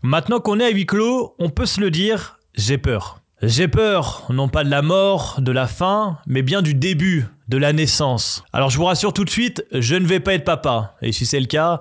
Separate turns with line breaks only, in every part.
Maintenant qu'on est à huis clos, on peut se le dire, j'ai peur. J'ai peur, non pas de la mort, de la fin, mais bien du début, de la naissance. Alors je vous rassure tout de suite, je ne vais pas être papa. Et si c'est le cas,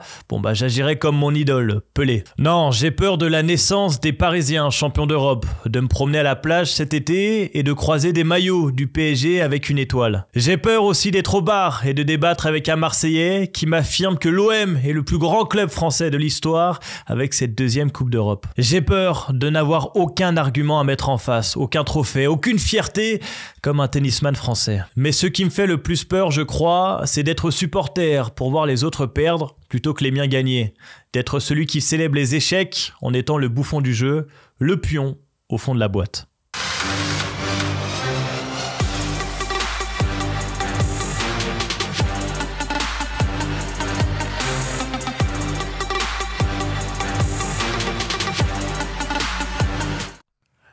j'agirai comme mon idole, Pelé. Non, j'ai peur de la naissance des Parisiens champions d'Europe, de me promener à la plage cet été et de croiser des maillots du PSG avec une étoile. J'ai peur aussi d'être au bar et de débattre avec un Marseillais qui m'affirme que l'OM est le plus grand club français de l'histoire avec cette deuxième Coupe d'Europe. J'ai peur de n'avoir aucun argument à mettre en face, aucun trophée, aucune fierté comme un tennisman français. Mais ce qui me fait le plus peur, je crois, c'est d'être supporter pour voir les autres perdre plutôt que les miens gagner. D'être celui qui célèbre les échecs en étant le bouffon du jeu, le pion au fond de la boîte.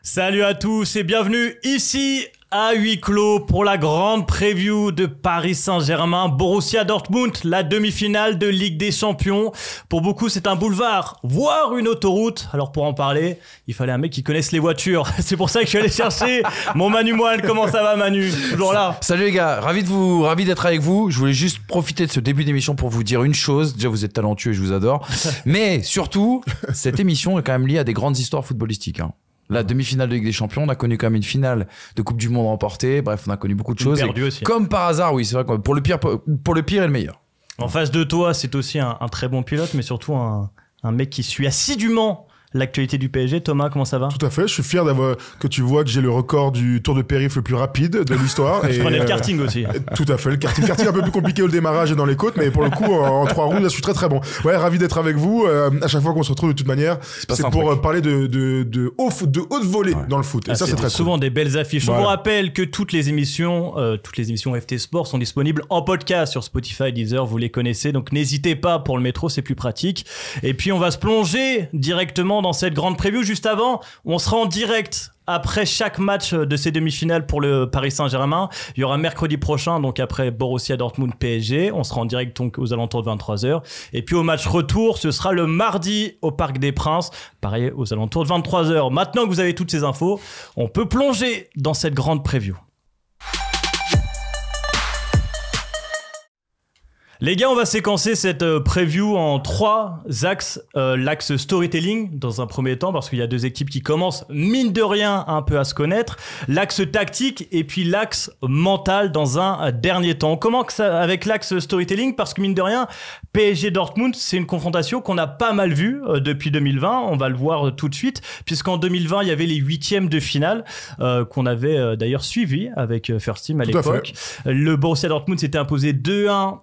Salut à tous et bienvenue ici à huis clos pour la grande preview de Paris Saint-Germain, Borussia Dortmund, la demi-finale de Ligue des Champions. Pour beaucoup, c'est un boulevard, voire une autoroute. Alors pour en parler, il fallait un mec qui connaisse les voitures. C'est pour ça que je suis allé chercher mon Manu Moine. Comment ça va, Manu? Toujours là?
Salut les gars, ravi d'être avec vous. Je voulais juste profiter de ce début d'émission pour vous dire une chose. Déjà, vous êtes talentueux et je vous adore. Mais surtout, cette émission est quand même liée à des grandes histoires footballistiques, hein. La demi-finale de Ligue des Champions, on a connu quand même une finale de Coupe du Monde remportée. Bref, on a connu beaucoup de choses.
Perdu aussi.
Comme par hasard, oui, c'est vrai, pour le pire et le meilleur.
En face de toi, c'est aussi un très bon pilote, mais surtout un mec qui suit assidûment l'actualité du PSG. Thomas, comment ça va?
Tout à fait, je suis fier que tu vois que j'ai le record du tour de périph' le plus rapide de l'histoire.
Je prenais le karting aussi.
Tout à fait, le karting un peu plus compliqué au démarrage et dans les côtes, mais pour le coup, en 3 roues, là, je suis très très bon. Ouais, ravi d'être avec vous. À chaque fois qu'on se retrouve, de toute manière, c'est pour parler de haute volée dans le foot. Et ça, c'est très
souvent
cool.
Des belles affiches. Voilà. On vous rappelle que toutes les émissions FT Sport sont disponibles en podcast sur Spotify, Deezer, vous les connaissez, donc n'hésitez pas, pour le métro, c'est plus pratique. Et puis, on va se plonger directement dans cette grande preview. Juste avant, on sera en direct après chaque match de ces demi-finales pour le Paris Saint-Germain. Il y aura mercredi prochain, donc après Borussia Dortmund PSG. On sera en direct donc aux alentours de 23h. Et puis au match retour, ce sera le mardi au Parc des Princes. Pareil, aux alentours de 23h. Maintenant que vous avez toutes ces infos, on peut plonger dans cette grande preview. Les gars, on va séquencer cette preview en 3 axes. L'axe storytelling, dans un premier temps, parce qu'il y a 2 équipes qui commencent, mine de rien, un peu à se connaître. L'axe tactique et puis l'axe mental dans un dernier temps. On commence avec l'axe storytelling parce que, mine de rien, PSG Dortmund, c'est une confrontation qu'on a pas mal vue depuis 2020. On va le voir tout de suite, puisqu'en 2020, il y avait les 8e de finale qu'on avait d'ailleurs suivi avec First Team à l'époque. Le Borussia Dortmund s'était imposé 2-1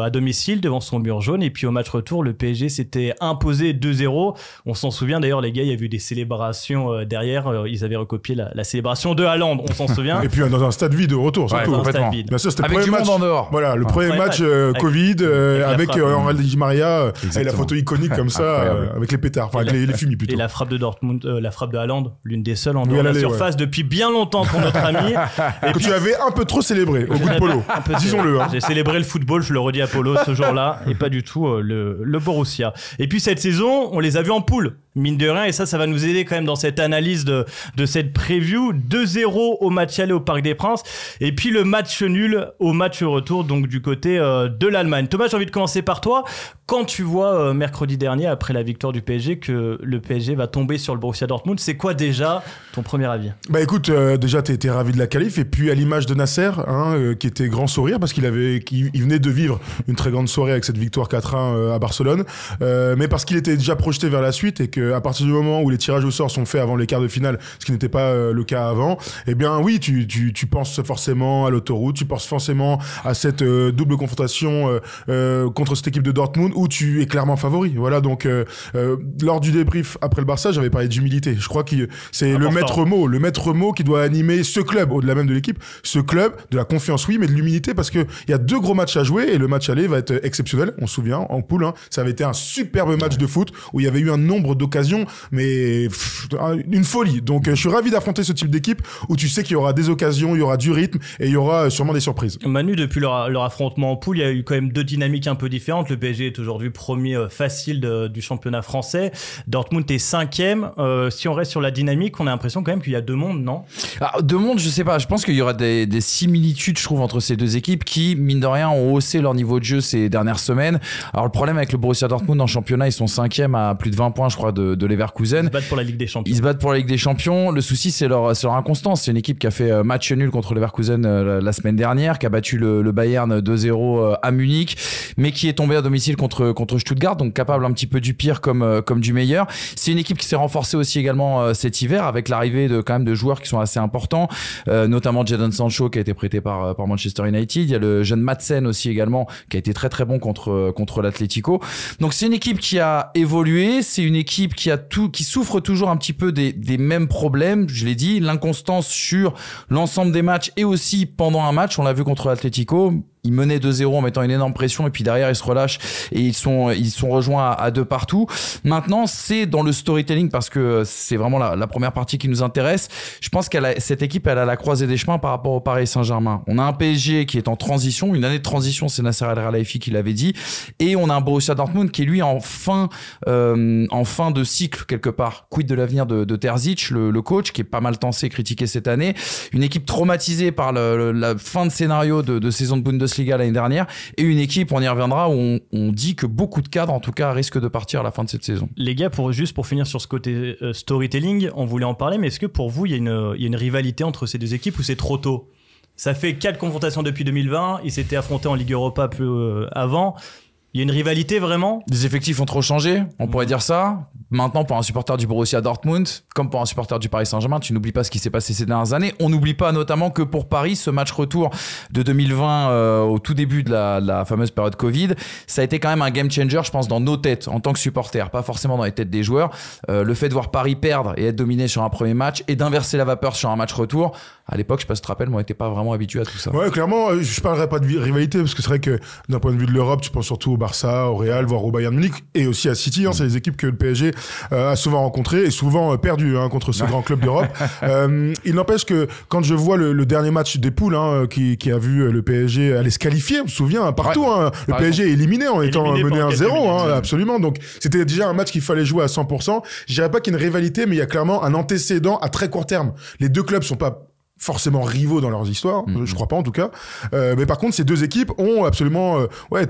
à domicile devant son mur jaune, et puis au match retour le PSG s'était imposé 2-0. On s'en souvient d'ailleurs, les gars, il y a eu des célébrations derrière, ils avaient recopié la célébration de Haaland, on s'en souvient.
Et puis dans un stade vide au retour, surtout.
Ouais, complètement.
Bien sûr, c'était
avec
le premier
du
match
monde en dehors.
Voilà, le premier match Covid avec Angel Di Maria et la photo iconique comme ça avec les pétards, enfin avec les fumées plutôt.
Et la frappe de Dortmund, la frappe de Haaland, l'une des seules en dehors de la surface depuis bien longtemps pour notre ami. Et
que tu avais un peu trop célébré au bout de Polo, disons-le.
J'ai célébré le football, je le redis à Polo ce jour-là, et pas du tout le Borussia. Et puis cette saison, on les a vus en poule, mine de rien, et ça va nous aider quand même dans cette analyse de cette preview. 2-0 au match aller au Parc des Princes, et puis le match nul au match retour, donc du côté de l'Allemagne. Thomas, j'ai envie de commencer par toi. Quand tu vois mercredi dernier, après la victoire du PSG, que le PSG va tomber sur le Borussia Dortmund, c'est quoi déjà ton premier avis?
Bah écoute, déjà t'étais ravi de la qualif, et puis à l'image de Nasser, qui était grand sourire parce qu'il venait de vivre une très grande soirée avec cette victoire 4-1 à Barcelone, mais parce qu'il était déjà projeté vers la suite, et qu'à partir du moment où les tirages au sort sont faits avant les quarts de finale, ce qui n'était pas le cas avant, eh bien oui, tu penses forcément à l'autoroute, tu penses forcément à cette double confrontation contre cette équipe de Dortmund où tu es clairement favori. Voilà, donc lors du débrief après le Barça, j'avais parlé d'humilité. Je crois que c'est le maître mot qui doit animer ce club, au-delà même de l'équipe, ce club, de la confiance, oui, mais de l'humilité, parce que il y a 2 gros matchs à jouer, et le match aller va être exceptionnel. On se souvient, en poule, ça avait été un superbe match de foot où il y avait eu un nombre d'occasions occasions, mais une folie. Donc je suis ravi d'affronter ce type d'équipe où tu sais qu'il y aura des occasions, il y aura du rythme et il y aura sûrement des surprises.
Manu, depuis leur affrontement en poule, il y a eu quand même deux dynamiques un peu différentes. Le PSG est aujourd'hui premier facile du championnat français. Dortmund est 5e. Si on reste sur la dynamique, on a l'impression quand même qu'il y a deux mondes, non?
Alors, deux mondes, je sais pas. Je pense qu'il y aura des similitudes, je trouve, entre ces deux équipes qui, mine de rien, ont haussé leur niveau de jeu ces dernières semaines. Alors, le problème avec le Borussia Dortmund en championnat, ils sont 5e à plus de 20 points, je crois, de Leverkusen.
Ils se battent pour la Ligue des Champions.
Ils se battent pour la Ligue des Champions. Le souci, c'est leur inconstance. C'est une équipe qui a fait match nul contre Leverkusen la semaine dernière, qui a battu le Bayern 2-0 à Munich, mais qui est tombé à domicile contre Stuttgart, donc capable un petit peu du pire comme du meilleur. C'est une équipe qui s'est renforcée aussi également cet hiver avec l'arrivée quand même de joueurs qui sont assez importants, notamment Jadon Sancho qui a été prêté par Manchester United. Il y a le jeune Madsen aussi également qui a été très très bon contre l'Atlético. Donc c'est une équipe qui a évolué, c'est une équipe qui souffre toujours un petit peu des mêmes problèmes. Je l'ai dit, l'inconstance sur l'ensemble des matchs et aussi pendant un match. On l'a vu contre l'Atlético. Ils menaient 2-0 en mettant une énorme pression et puis derrière ils se relâchent et ils sont rejoints à deux partout. Maintenant, c'est dans le storytelling parce que c'est vraiment la première partie qui nous intéresse. Je pense cette équipe, elle a la croisée des chemins par rapport au Paris Saint-Germain. On a un PSG qui est en transition, une année de transition, c'est Nasser El Khelaifi qui l'avait dit, et on a un Borussia Dortmund qui est lui en fin de cycle quelque part. Quid de l'avenir de Terzic, le coach qui est pas mal tensé et critiqué cette année. Une équipe traumatisée par la fin de scénario de saison de Bundesliga l'année dernière et une équipe, on y reviendra, où on dit que beaucoup de cadres en tout cas risquent de partir à la fin de cette saison.
Les gars, pour finir sur ce côté storytelling, on voulait en parler, mais est-ce que pour vous il y a une rivalité entre ces deux équipes ou c'est trop tôt? Ça fait 4 confrontations depuis 2020, ils s'étaient affrontés en Ligue Europa peu avant. Il y a une rivalité vraiment?
Les effectifs ont trop changé, on pourrait dire ça. Maintenant, pour un supporter du Borussia Dortmund, comme pour un supporter du Paris Saint-Germain, tu n'oublies pas ce qui s'est passé ces dernières années. On n'oublie pas notamment que pour Paris, ce match retour de 2020 au tout début de la fameuse période Covid, ça a été quand même un game changer, je pense, dans nos têtes en tant que supporters, pas forcément dans les têtes des joueurs. Le fait de voir Paris perdre et être dominé sur un premier match et d'inverser la vapeur sur un match retour, à l'époque, je sais pas si tu te rappelles, moi, on n'était pas vraiment habitué à tout ça.
Ouais, clairement, je parlerai pas de rivalité parce que c'est vrai que d'un point de vue de l'Europe, tu penses surtout au Barça, au Real, voire au Bayern Munich et aussi à City. C'est les équipes que le PSG a souvent rencontrées et souvent perdues contre ce grand club d'Europe. Il n'empêche que quand je vois le dernier match des poules qui a vu le PSG aller se qualifier, on se souvient, partout, le PSG est éliminé en étant mené 1-0, absolument. Donc c'était déjà un match qu'il fallait jouer à 100%. Je dirais pas qu'il y a une rivalité, mais il y a clairement un antécédent à très court terme. Les deux clubs sont pas forcément rivaux dans leurs histoires, je crois pas en tout cas. Mais par contre, ces deux équipes ont absolument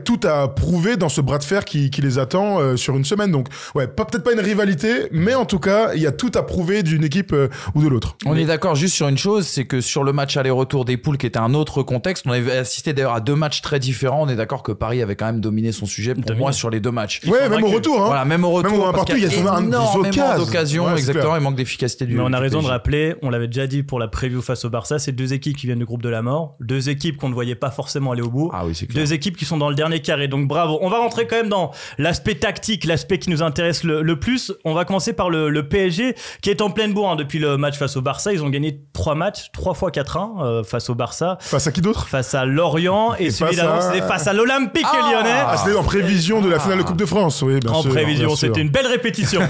tout à prouver dans ce bras de fer qui les attend sur une semaine. Donc peut-être pas une rivalité, mais en tout cas, il y a tout à prouver d'une équipe ou de l'autre.
On est d'accord juste sur une chose, c'est que sur le match aller-retour des poules qui était un autre contexte, on avait assisté d'ailleurs à deux matchs très différents. On est d'accord que Paris avait quand même dominé son sujet pour moi sur les deux matchs.
Ouais, même au retour.
Voilà, même au retour.
Même partout, il y a
énormément d'occasions, exactement, il manque d'efficacité du
Mais on a raison de rappeler, on l'avait déjà dit pour la preview face au Barça, c'est deux équipes qui viennent du groupe de la mort, deux équipes qu'on ne voyait pas forcément aller au bout, deux équipes qui sont dans le dernier carré, donc bravo. On va rentrer quand même dans l'aspect tactique, l'aspect qui nous intéresse le plus. On va commencer par le PSG qui est en pleine bourre depuis le match face au Barça. Ils ont gagné 3 matchs, 3 fois 4-1 face au Barça.
Face à qui d'autre?
Face à Lorient et celui d'avant c'était face à l'Olympique Lyonnais.
C'était en prévision de la finale de Coupe de France, oui, bien sûr.
En prévision, c'était une belle répétition.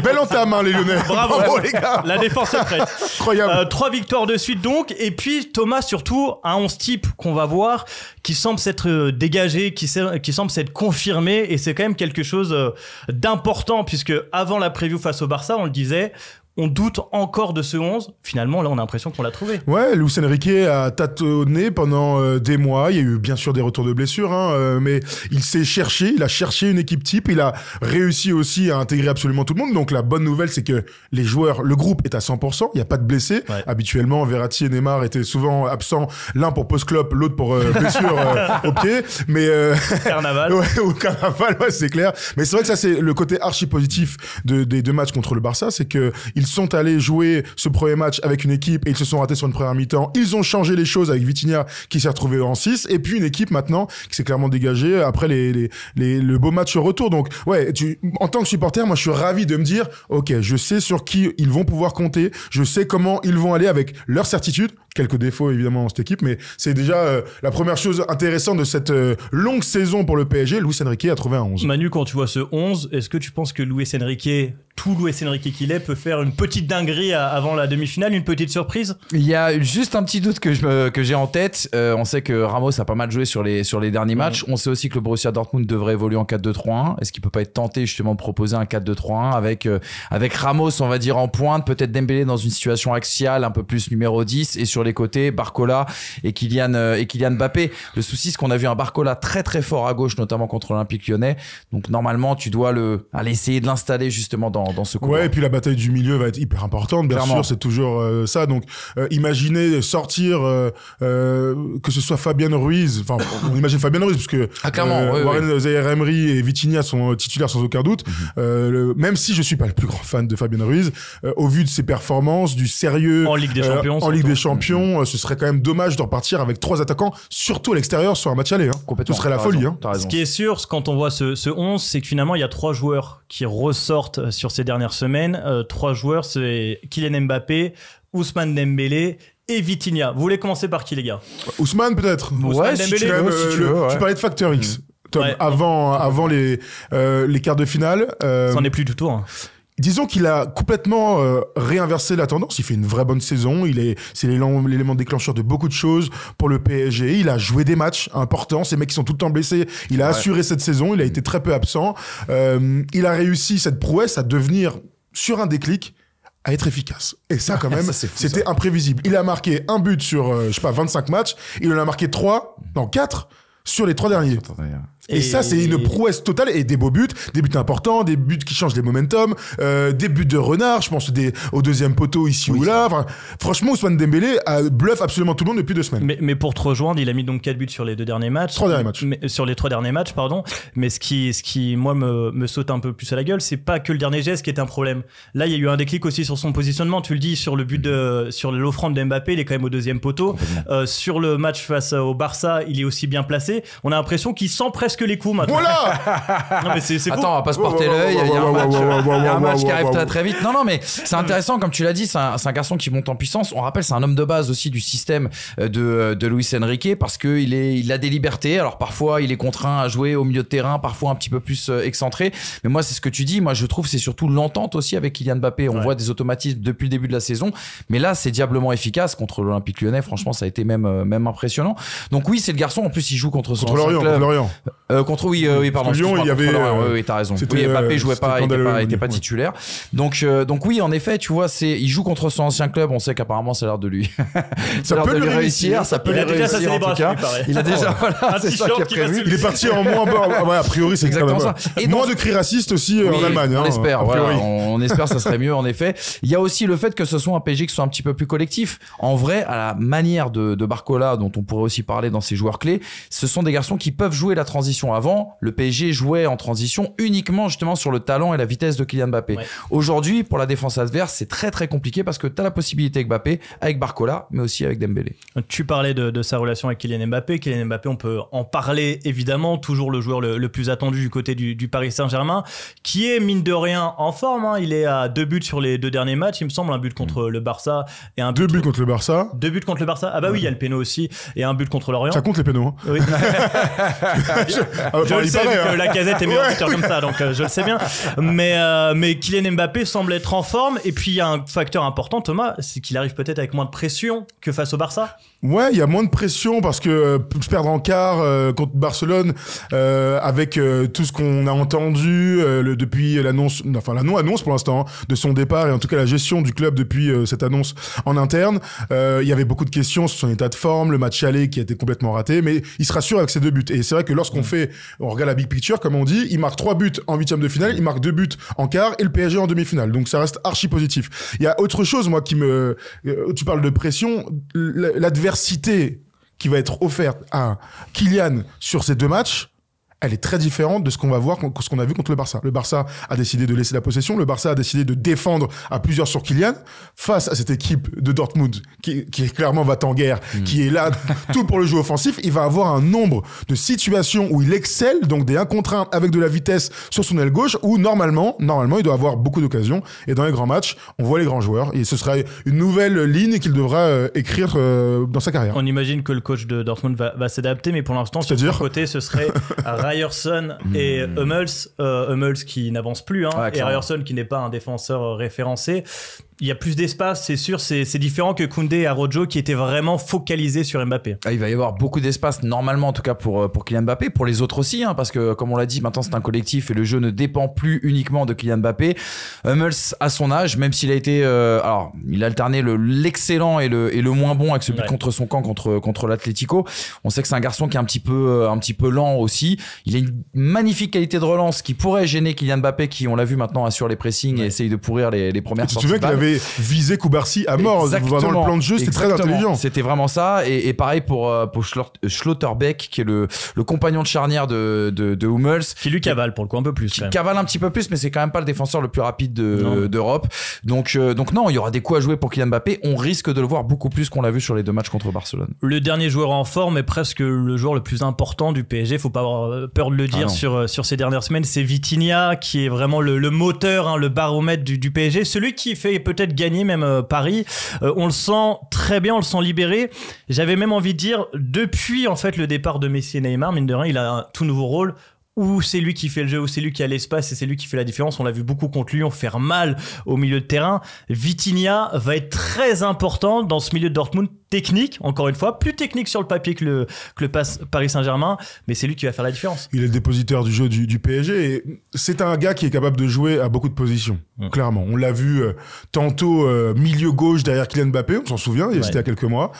Belle entame, les Lyonnais.
Bravo les gars. La défense est prête.
Incroyable.
3 victoires de suite donc, et puis Thomas, surtout un 11 type qu'on va voir qui semble s'être dégagé, qui semble s'être confirmé, et c'est quand même quelque chose d'important puisque avant la preview face au Barça, on le disait, on doute encore de ce 11. Finalement, là, on a l'impression qu'on l'a trouvé.
Ouais, Luis Enrique a tâtonné pendant des mois. Il y a eu bien sûr des retours de blessures, mais il s'est cherché. Il a cherché une équipe type. Il a réussi aussi à intégrer absolument tout le monde. Donc la bonne nouvelle, c'est que les joueurs, le groupe est à 100%. Il n'y a pas de blessés. Ouais. Habituellement, Verratti et Neymar étaient souvent absents. L'un pour post-clope, l'autre pour blessure au pied. Mais
carnaval.
Ouais, au carnaval, ouais, c'est clair. Mais c'est vrai que ça, c'est le côté archi positif des deux matchs contre le Barça, c'est que ils sont allés jouer ce premier match avec une équipe et ils se sont ratés sur une première mi-temps. Ils ont changé les choses avec Vitinha qui s'est retrouvé en 6 et puis une équipe maintenant qui s'est clairement dégagée après le beau match au retour. Donc ouais, en tant que supporter, moi je suis ravi de me dire ok, je sais sur qui ils vont pouvoir compter, je sais comment ils vont aller avec leur certitude quelques défauts évidemment dans cette équipe, mais c'est déjà la première chose intéressante de cette longue saison pour le PSG. Luis Enrique a trouvé un 11.
Manu, quand tu vois ce 11, est-ce que tu penses que Luis Enrique, tout Luis Enrique qu'il est, peut faire une petite dinguerie avant la demi-finale, une petite surprise?
Il y a juste un petit doute que j'ai en tête. On sait que Ramos a pas mal joué sur les derniers matchs. On sait aussi que le Borussia Dortmund devrait évoluer en 4-2-3-1. Est-ce qu'il peut pas être tenté justement de proposer un 4-2-3-1 avec Ramos, on va dire, en pointe, peut-être Dembélé dans une situation axiale, un peu plus numéro 10, et sur les côtés, Barcola et Kylian Mbappé. Le souci, c'est qu'on a vu un Barcola très très fort à gauche, notamment contre l'Olympique Lyonnais. Donc normalement, tu dois aller essayer de l'installer justement dans ce couloir.
Ouais, et puis la bataille du milieu va être hyper importante, bien
Clairement.
sûr, c'est toujours ça. Donc imaginez sortir que ce soit Fabien Ruiz, enfin on imagine Fabien Ruiz parce que
clairement,
Warren Zaïre-Emery et Vitinha sont titulaires sans aucun doute. Même si je suis pas le plus grand fan de Fabien Ruiz, au vu de ses performances, du sérieux
En Ligue des Champions.
en Ligue des Champions, ce serait quand même dommage de repartir avec 3 attaquants, surtout à l'extérieur sur un match aller.
Complètement.
Ce serait la
T'as
folie.
raison, t'as raison.
Ce qui est sûr, quand on voit ce 11, c'est que finalement, il y a 3 joueurs qui ressortent sur ces dernières semaines. 3 joueurs, c'est Kylian Mbappé, Ousmane Dembélé et Vitinha. Vous voulez commencer par qui, les gars?
Ousmane peut-être.
Ouais, si tu veux, si tu veux, ouais.
Tu parlais de facteur X. Tom,
Ouais.
avant les quarts de finale.
Ça n'en est plus du tout. Hein.
Disons qu'il a complètement réinversé la tendance. Il fait une vraie bonne saison. C'est l'élément déclencheur de beaucoup de choses pour le PSG. Il a joué des matchs importants. Ces mecs qui sont tout le temps blessés. Il a assuré cette saison. Il a été très peu absent. Il a réussi cette prouesse à devenir, sur un déclic, à être efficace. Et ça, quand même,
Ça, c'est fou,
c'était imprévisible. Il a marqué un but sur, 25 matchs. Il en a marqué 4 sur les 3 derniers. Et ça, c'est une prouesse totale, et des beaux buts importants, des buts qui changent les momentum, des buts de renard, je pense au deuxième poteau ici ou là. Enfin, franchement, Ousmane Dembélé bluffe absolument tout le monde depuis 2 semaines.
Mais pour te rejoindre, il a mis donc 4 buts sur les 2 derniers matchs.
3 derniers matchs.
Sur les 3 derniers matchs, pardon. Mais ce qui moi, me saute un peu plus à la gueule, c'est pas que le dernier geste qui est un problème. Là, il y a eu un déclic aussi sur son positionnement. Tu le dis, sur sur l'offrande de Mbappé, il est quand même au deuxième poteau. Sur le match face au Barça, il est aussi bien placé. On a l'impression qu'il sent presque les coups maintenant.
Voilà.
Non, mais c'est fou.
Attends, on va pas se porter l'œil. Il y a un match qui arrive très très vite. Non, mais c'est intéressant, comme tu l'as dit. C'est un garçon qui monte en puissance. On rappelle, c'est un homme de base aussi du système de Luis Enrique, parce que il a des libertés. Alors parfois, il est contraint à jouer au milieu de terrain, parfois un petit peu plus excentré. Mais moi, c'est ce que tu dis. Moi, je trouve c'est surtout l'entente aussi avec Kylian Mbappé. On voit des automatismes depuis le début de la saison. Mais là, c'est diablement efficace contre l'Olympique Lyonnais. Franchement, ça a été même impressionnant. Donc oui, c'est le garçon. En plus, il joue contre son ancien club. Oui, pardon.
Lyon, il y avait.
Oui, t'as raison. Oui, Mbappé jouait pas, il était pas
ouais.
titulaire. Donc oui, en effet, tu vois, il joue contre son ancien club. On sait qu'apparemment, ça a l'air de lui.
Ça peut lui réussir.
Ça peut
Il
lui
a déjà sa
réussir en tout cas.
célébration,
Il a déjà, voilà, c'est ça qui est prévu.
Il est parti en moins. Ouais, a priori, c'est
exactement
quand même,
ça. Et
moins de cris racistes aussi en Allemagne.
On espère.
a priori.
Voilà, on espère, ça serait mieux en effet. Il y a aussi le fait que ce soit un PSG qui soit un petit peu plus collectif. En vrai, à la manière de Barcola, dont on pourrait aussi parler dans ses joueurs clés, ce sont des garçons qui peuvent jouer la transition. Avant, le PSG jouait en transition uniquement justement sur le talent et la vitesse de Kylian Mbappé. Ouais. Aujourd'hui, pour la défense adverse, c'est très très compliqué parce que tu as la possibilité avec Mbappé, avec Barcola, mais aussi avec Dembélé.
Tu parlais de sa relation avec Kylian Mbappé. Kylian Mbappé, on peut en parler évidemment, toujours le joueur le plus attendu du côté du Paris Saint-Germain, qui est mine de rien en forme. Hein. Il est à 2 buts sur les 2 derniers matchs, il me semble, un but contre le Barça et un but
2 buts contre le Barça.
2 buts contre le Barça. Ah bah oui, il y a le péno aussi et un but contre l'Orient.
Ça compte les pénaux. Hein.
Oui. Je le sais, vu que Lacazette est meilleur buteur comme ça, donc je le sais bien. Mais Kylian Mbappé semble être en forme. Et puis il y a un facteur important, Thomas, c'est qu'il arrive peut-être avec moins de pression que face au Barça.
Ouais, il y a moins de pression parce que perdre en quart contre Barcelone avec tout ce qu'on a entendu depuis la non-annonce pour l'instant de son départ, et en tout cas la gestion du club depuis cette annonce en interne, il y avait beaucoup de questions sur son état de forme, le match aller qui a été complètement raté, mais il se rassure avec ses 2 buts. Et c'est vrai que lorsqu'on regarde la big picture, comme on dit, il marque 3 buts en 8e de finale, il marque 2 buts en quart et le PSG en demi-finale. Donc ça reste archi positif. Il y a autre chose, moi, tu parles de pression, l'adversité qui va être offerte à Kylian sur ces 2 matchs, elle est très différente de ce qu'on va voir, ce qu'on a vu contre le Barça. Le Barça a décidé de laisser la possession, le Barça a décidé de défendre à plusieurs sur Kylian, face à cette équipe de Dortmund, qui clairement va en guerre, qui est là, tout pour le jeu offensif. Il va avoir un nombre de situations où il excelle, donc des 1 contre 1 avec de la vitesse sur son aile gauche, où normalement, il doit avoir beaucoup d'occasions. Et dans les grands matchs, on voit les grands joueurs. Et ce sera une nouvelle ligne qu'il devra écrire dans sa carrière.
On imagine que le coach de Dortmund va s'adapter, mais pour l'instant, sur son côté, ce serait Ryerson et Hummels qui n'avance plus, hein, et Ryerson qui n'est pas un défenseur référencé. Il y a plus d'espace, c'est sûr, c'est différent que Koundé et Araujo qui étaient vraiment focalisés sur Mbappé.
Il va y avoir beaucoup d'espace, normalement en tout cas pour Kylian Mbappé, pour les autres aussi, hein, parce que comme on l'a dit, maintenant c'est un collectif et le jeu ne dépend plus uniquement de Kylian Mbappé. Hummels, à son âge, même s'il a été... alors, il a alterné l'excellent et le moins bon avec ce but contre son camp, contre l'Atlético. On sait que c'est un garçon qui est un petit peu lent aussi. Il a une magnifique qualité de relance qui pourrait gêner Kylian Mbappé, qui, on l'a vu maintenant, assure les pressings et essaye de pourrir les premières sorties.
Visé Koubarsi à mort dans le plan de jeu, c'était très intelligent.
C'était vraiment ça, et pareil pour Schlotterbeck, qui est le compagnon de charnière de Hummels,
qui lui cavale pour le coup un peu plus,
qui cavale un petit peu plus, mais c'est quand même pas le défenseur le plus rapide d'Europe. Donc non, il y aura des coups à jouer pour Kylian Mbappé. On risque de le voir beaucoup plus qu'on l'a vu sur les 2 matchs contre Barcelone.
Le dernier joueur en forme est presque le joueur le plus important du PSG, faut pas avoir peur de le dire sur ces dernières semaines, c'est Vitinha qui est vraiment le moteur, hein, le baromètre du PSG, celui qui fait peut-être gagner même Paris. On le sent très bien, on le sent libéré. J'avais même envie de dire, depuis en fait le départ de Messi et Neymar, mine de rien, il a un tout nouveau rôle où c'est lui qui fait le jeu, où c'est lui qui a l'espace et c'est lui qui fait la différence. On l'a vu beaucoup contre Lyon faire mal au milieu de terrain. Vitinha va être très important dans ce milieu de Dortmund, technique, encore une fois, plus technique sur le papier que le Paris Saint-Germain, mais c'est lui qui va faire la différence.
Il est le dépositaire du jeu du PSG et c'est un gars qui est capable de jouer à beaucoup de positions, clairement. On l'a vu tantôt milieu gauche derrière Kylian Mbappé, on s'en souvient, c'était il y a quelques mois.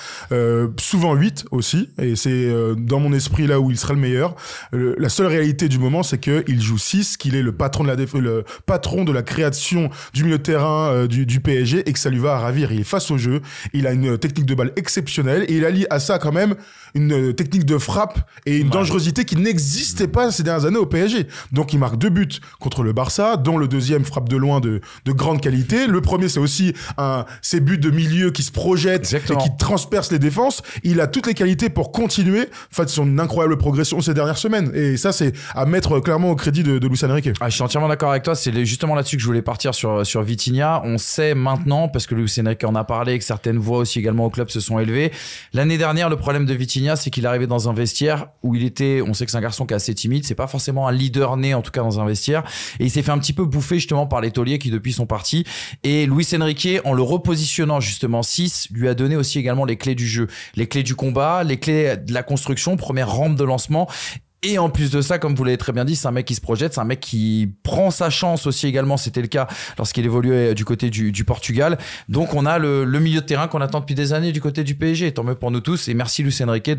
Souvent 8 aussi, et c'est dans mon esprit là où il sera le meilleur. La seule réalité du moment, c'est qu'il joue 6, qu'il est le patron de la création du milieu de terrain du PSG et que ça lui va à ravir. Il est face au jeu, il a une technique de balle exceptionnelle et il allie à ça quand même une technique de frappe et une dangerosité qui n'existait pas ces dernières années au PSG. Donc il marque 2 buts contre le Barça, dont le deuxième frappe de loin de grande qualité. Le premier, c'est aussi ces buts de milieu qui se projettent et qui transpercent les défenses. Il a toutes les qualités pour continuer face à son incroyable progression ces dernières semaines. Et ça, c'est à mettre clairement au crédit de Luis Enrique.
Je suis entièrement d'accord avec toi. C'est justement là-dessus que je voulais partir sur Vitinha. On sait maintenant, parce que Luis Enrique en a parlé et que certaines voix aussi également au club se sont élevées. L'année dernière, le problème de Vitinha, c'est qu'il arrivait dans un vestiaire où on sait que c'est un garçon qui est assez timide. C'est pas forcément un leader né, en tout cas dans un vestiaire. Et il s'est fait un petit peu bouffer justement par les tauliers qui depuis sont partis. Et Luis Enrique, en le repositionnant justement 6, lui a donné aussi également les clés du jeu, les clés du combat, les clés de la construction, première rampe de lancement. Et en plus de ça, comme vous l'avez très bien dit, c'est un mec qui se projette, c'est un mec qui prend sa chance aussi également. C'était le cas lorsqu'il évoluait du côté du Portugal. Donc on a le milieu de terrain qu'on attend depuis des années du côté du PSG. Tant mieux pour nous tous. Et merci Luis Enrique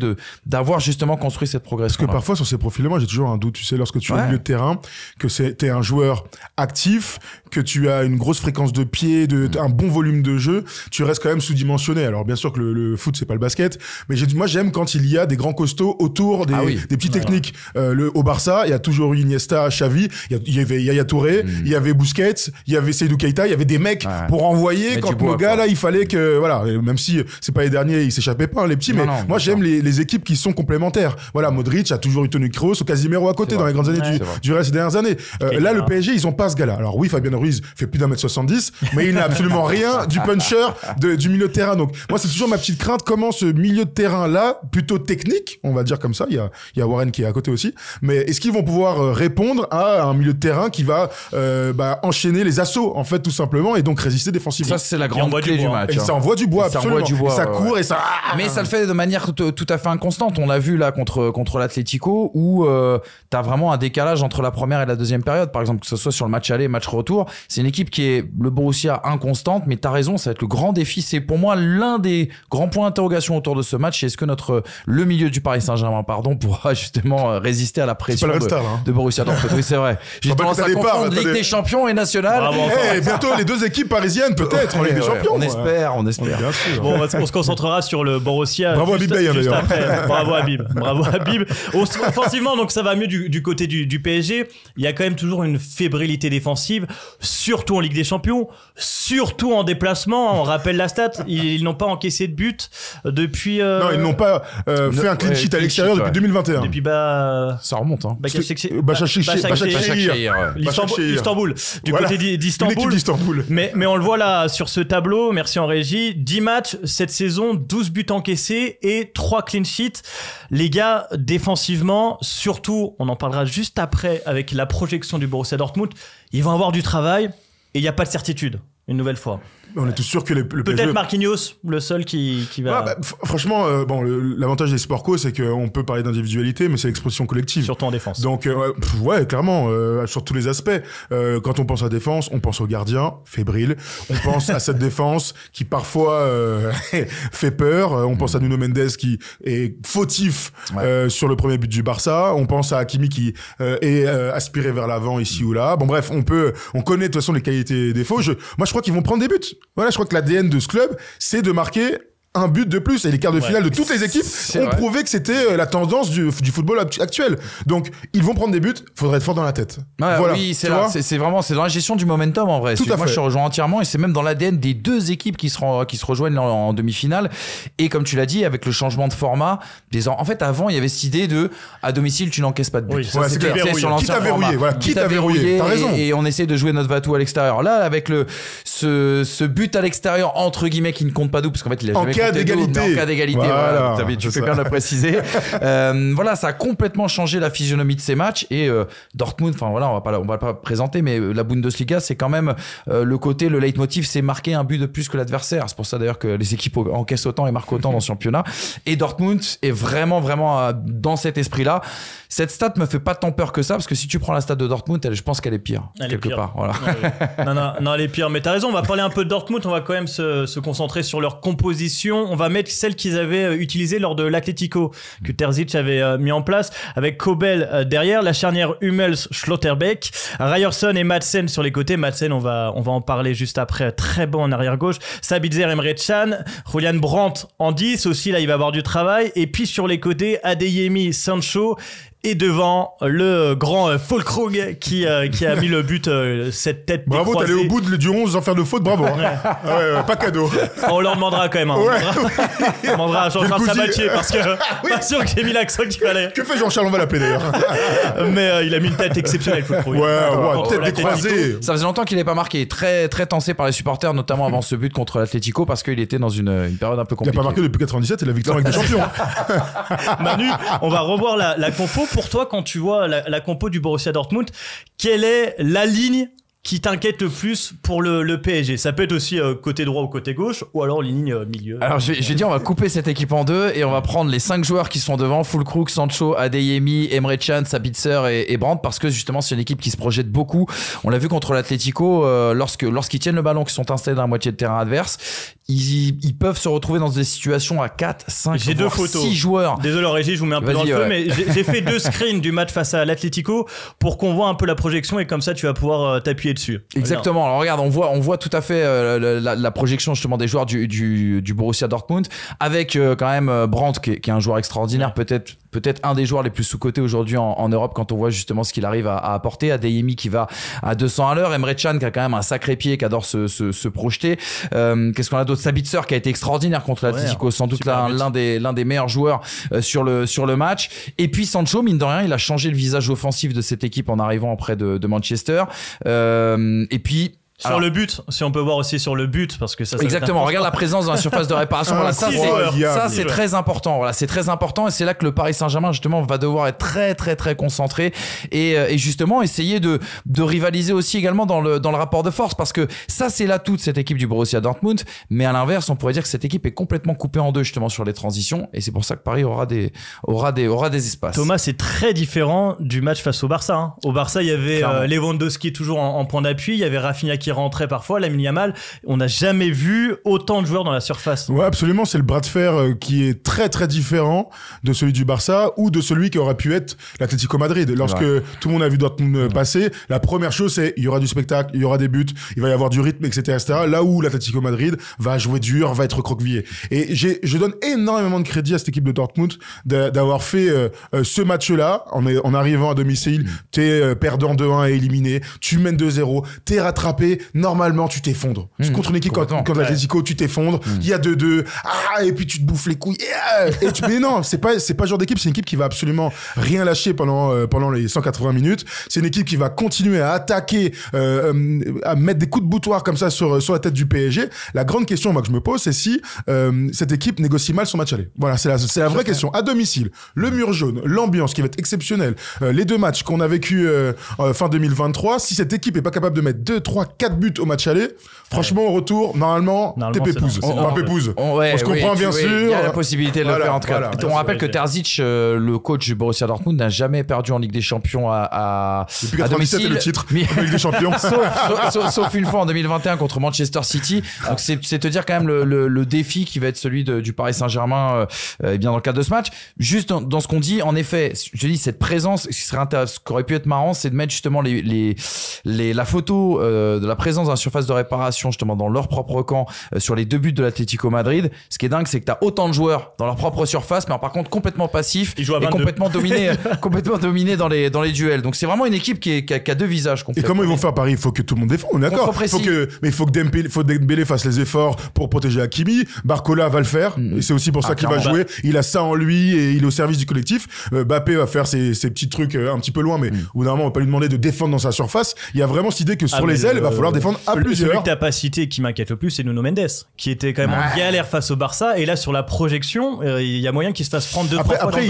d'avoir justement construit cette progression.
Parce que parfois sur ces profils-là, moi j'ai toujours un doute. Tu sais, lorsque tu es au milieu de terrain, que t'es un joueur actif, que tu as une grosse fréquence de pied, un bon volume de jeu, tu restes quand même sous-dimensionné. Alors bien sûr que le foot c'est pas le basket, mais moi j'aime quand il y a des grands costauds autour des petits techniques. Au Barça, il y a toujours eu Iniesta, Xavi, il y avait Yaya Touré, il y avait Busquets, il y avait Seydou Keita, il y avait des mecs pour envoyer quand le gars là, il fallait que voilà, même si c'est pas les derniers, ils s'échappaient pas les petits, mais moi j'aime les équipes qui sont complémentaires. Voilà, Modric a toujours eu Toni Kroos ou Casemiro à côté dans les grandes années du reste des dernières années. Là le PSG, ils ont pas ce gars-là. Alors oui, Fabien Ruiz fait plus d'1m70, mais il n'a absolument rien du puncher du milieu de terrain. Donc moi c'est toujours ma petite crainte, comment ce milieu de terrain là, plutôt technique, on va dire comme ça, il y a Warren qui est à côté aussi, mais est-ce qu'ils vont pouvoir répondre à un milieu de terrain qui va enchaîner les assauts en fait tout simplement et donc résister défensivement.
Ça c'est la grande clé du match.
Et ça envoie du bois, absolument. Ça court et ça.
Mais ça le fait de manière tout à fait inconstante. On l'a vu là contre l'Atlético où t'as vraiment un décalage entre la première et la deuxième période. Par exemple, que ce soit sur le match aller, match retour, c'est une équipe qui est le Borussia inconstante. Mais t'as raison, ça va être le grand défi. C'est pour moi l'un des grands points d'interrogation autour de ce match. Est-ce que le milieu du Paris Saint-Germain, pourra justement résister à la pression
pas le Red Star, hein.
de Borussia Dortmund. Oui, c'est vrai. J'ai tendance à confondre Ligue des Champions et Nationale.
Bientôt les deux équipes parisiennes peut-être en Ligue des Champions.
On espère.
Bien sûr.
Bon, on se concentrera sur le Borussia.
Bravo Habib Beye d'ailleurs.
Après. Bravo Habib. Offensivement, donc ça va mieux du côté du PSG. Il y a quand même toujours une fébrilité défensive, surtout en Ligue des Champions, surtout en déplacement. On rappelle la stat, ils n'ont pas encaissé de but depuis.
Non, ils n'ont pas fait un clean sheet à l'extérieur depuis 2021.
Depuis
ça remonte. Hein.
Istanbul. Du côté d'Istanbul. Mais on le voit là sur ce tableau. Merci en régie. 10 matchs cette saison, 12 buts encaissés et 3 clean sheets. Les gars, défensivement, surtout, on en parlera juste après avec la projection du Borussia Dortmund, ils vont avoir du travail et il n'y a pas de certitude, une nouvelle fois.
On est tous sûrs que le PSG...
Peut-être Marquinhos, le seul qui va...
franchement, l'avantage des sport co, c'est qu'on peut parler d'individualité, mais c'est l'expression collective.
Surtout en défense.
Donc, clairement, sur tous les aspects. Quand on pense à défense, on pense au gardien, fébrile. On pense à cette défense qui parfois fait peur. On pense à Nuno Mendes qui est fautif sur le premier but du Barça. On pense à Hakimi qui est aspiré vers l'avant ici ou là. Bon bref, on connaît de toute façon les qualités et défauts. Moi, je crois qu'ils vont prendre des buts. Voilà, je crois que l'ADN de ce club, c'est de marquer un but de plus. Et les quarts de finale de toutes les équipes ont prouvé que c'était la tendance du football actuel. Donc, ils vont prendre des buts. Faudrait être fort dans la tête.
Voilà. Oui, c'est vraiment, c'est dans la gestion du momentum en vrai. Moi, je te rejoins entièrement et c'est même dans l'ADN des deux équipes qui se rejoignent en demi-finale. Et comme tu l'as dit, avec le changement de format, en fait, avant, il y avait cette idée à domicile, tu n'encaisses pas de but.
Oui, c'est sur l'ancien format.
Qui t'a verrouillé. T'as raison.
Et on essaie de jouer notre va-tout à l'extérieur. Là, avec ce but à l'extérieur, entre guillemets, qui ne compte pas d'où, parce qu'en fait, il a jamais
en cas d'égalité,
voilà, tu fais bien de le préciser. Voilà, ça a complètement changé la physionomie de ces matchs et Dortmund, enfin voilà, on va pas présenter, mais la Bundesliga, c'est quand même le leitmotiv, c'est marquer un but de plus que l'adversaire. C'est pour ça d'ailleurs que les équipes encaissent autant et marquent autant dans ce championnat. Et Dortmund est vraiment dans cet esprit-là. Cette stat me fait pas tant peur que ça, parce que si tu prends la stat de Dortmund, je pense qu'elle est pire quelque part. Voilà.
Non, elle est pire. Mais t'as raison, on va parler un peu de Dortmund. On va quand même se concentrer sur leur composition. On va mettre celle qu'ils avaient utilisée lors de l'Atlético, que Terzic avait mis en place, avec Kobel derrière, la charnière Hummels-Schlotterbeck, Ryerson et Madsen sur les côtés. Madsen, on va en parler juste après, très bon en arrière-gauche. Sabitzer, Emre Can, Julian Brandt en 10 aussi, là il va avoir du travail. Et puis sur les côtés, Adeyemi, Sancho. Et devant le grand Füllkrug qui a mis le but, cette tête
bravo,
décroisée.
T'allais au bout du 11 sans faire de faute, bravo. Pas cadeau.
On leur demandera quand même. On demandera à Jean-Charles Sabatier parce que pas sûr que j'ai mis l'accent qu'il fallait.
Que fait Jean-Charles? On va l'appeler d'ailleurs.
Mais il a mis une tête exceptionnelle, Füllkrug.
Tête décroisée.
Ça faisait longtemps qu'il n'avait pas marqué. Très, très tensé par les supporters, notamment avant ce but contre l'Atlético, parce qu'il était dans une période un peu compliquée.
Il n'a pas marqué depuis 97 et la victoire avec des champions.
Manu, on va revoir la compo. Pour toi, quand tu vois la compo du Borussia Dortmund, quelle est la ligne qui t'inquiète le plus pour le PSG? Ça peut être aussi côté droit ou côté gauche, ou alors ligne milieu.
Alors je vais dire, on va couper cette équipe en deux et on va prendre les 5 joueurs qui sont devant: Füllkrug, Sancho, Adeyemi, Emre Can, Sabitzer et Brandt, parce que justement c'est une équipe qui se projette beaucoup. On l'a vu contre l'Atlético, lorsqu'ils tiennent le ballon, qu'ils sont installés dans la moitié de terrain adverse, ils peuvent se retrouver dans des situations à 4, 5,
j'ai
voire 6 joueurs.
Désolé en régie, je vous mets un peu dans le feu, mais j'ai fait 2 screens du match face à l'Atlético pour qu'on voit un peu la projection et comme ça tu vas pouvoir t'appuyer dessus.
Exactement. Alors regarde, on voit tout à fait la projection justement des joueurs du Borussia Dortmund, avec quand même Brandt qui est un joueur extraordinaire, peut-être un des joueurs les plus sous-cotés aujourd'hui en Europe quand on voit justement ce qu'il arrive à apporter. Adeyemi qui va à 200 à l'heure, Emre Can qui a quand même un sacré pied, qui adore se projeter. Qu'est-ce qu'on a d'autre? Sabitzer qui a été extraordinaire contre l'Atlético, sans doute l'un des meilleurs joueurs sur le match. Et puis Sancho, mine de rien, il a changé le visage offensif de cette équipe en arrivant auprès de Manchester. Et puis
sur le but, si on peut voir aussi sur le but, parce que ça
exactement, regarde la présence dans la surface de réparation. Voilà, ça c'est très important. Voilà, c'est très important et c'est là que le Paris Saint-Germain justement va devoir être très très très concentré et justement essayer de rivaliser aussi également dans le rapport de force, parce que ça c'est l'atout de cette équipe du Borussia Dortmund. Mais à l'inverse, on pourrait dire que cette équipe est complètement coupée en deux justement sur les transitions, et c'est pour ça que Paris aura des espaces.
Thomas, c'est très différent du match face au Barça. Au Barça, il y avait Lewandowski toujours en point d'appui, il y avait Rafinha qui il rentrait parfois, Lamine Yamal, on n'a jamais vu autant de joueurs dans la surface.
Ouais, absolument, c'est le bras de fer qui est très très différent de celui du Barça ou de celui qui aurait pu être l'Atlético Madrid. Lorsque tout le monde a vu Dortmund passer, la première chose c'est il y aura du spectacle, il y aura des buts, il va y avoir du rythme, etc., etc. Là où l'Atlético Madrid va jouer dur, va être recroquevillé. Et je donne énormément de crédit à cette équipe de Dortmund d'avoir fait ce match-là en arrivant à domicile. T'es perdant 2-1 et éliminé, tu mènes 2-0, t'es rattrapé, normalement tu t'effondres. Contre une équipe quand l'Atlético, tu t'effondres, il y a 2-2, et puis tu te bouffes les couilles. Mais non, c'est pas ce genre d'équipe, c'est une équipe qui va absolument rien lâcher pendant les 180 minutes. C'est une équipe qui va continuer à attaquer, à mettre des coups de boutoir comme ça sur la tête du PSG. La grande question moi que je me pose, c'est si cette équipe négocie mal son match aller. Voilà, c'est la vraie question. À domicile, le mur jaune, l'ambiance qui va être exceptionnelle, les deux matchs qu'on a vécu fin 2023, si cette équipe est pas capable de mettre 2, 3, 4 buts au match aller, franchement au retour, normalement t'es pépouze. On se comprend bien sûr.
Il y a la possibilité de le faire en tout cas. On rappelle que Terzic, le coach du Borussia Dortmund, n'a jamais perdu en Ligue des Champions
depuis 97 le titre en Ligue des Champions.
sauf une fois en 2021 contre Manchester City. Donc c'est te dire quand même le défi qui va être celui du Paris Saint-Germain bien dans le cadre de ce match. Juste dans ce qu'on dit, en effet, je dis cette présence, ce qui aurait pu être marrant, c'est de mettre justement la photo de la présence dans la surface de réparation justement dans leur propre camp sur les 2 buts de l'Atlético Madrid. Ce qui est dingue, c'est que t'as autant de joueurs dans leur propre surface, mais par contre complètement passifs et complètement dominés dans les duels. Donc c'est vraiment une équipe qui a 2 visages.
Et comment ils vont faire Paris? Il faut que tout le monde défende, d'accord. Il faut que Dembélé fasse les efforts pour protéger Hakimi. Barcola va le faire, et c'est aussi pour ça qu'il va jouer. Il a ça en lui et il est au service du collectif. Mbappé va faire ses petits trucs un petit peu loin, mais au bout d'un moment on va pas lui demander de défendre dans sa surface. Il y a vraiment cette idée que sur les ailes, il va falloir défendre à plusieurs.
Celui que t'as pas cité qui m'inquiète le plus, c'est Nuno Mendes, qui était quand même en galère face au Barça, et là sur la projection, il y a moyen qu'il se fasse prendre 2-3 fois.
Après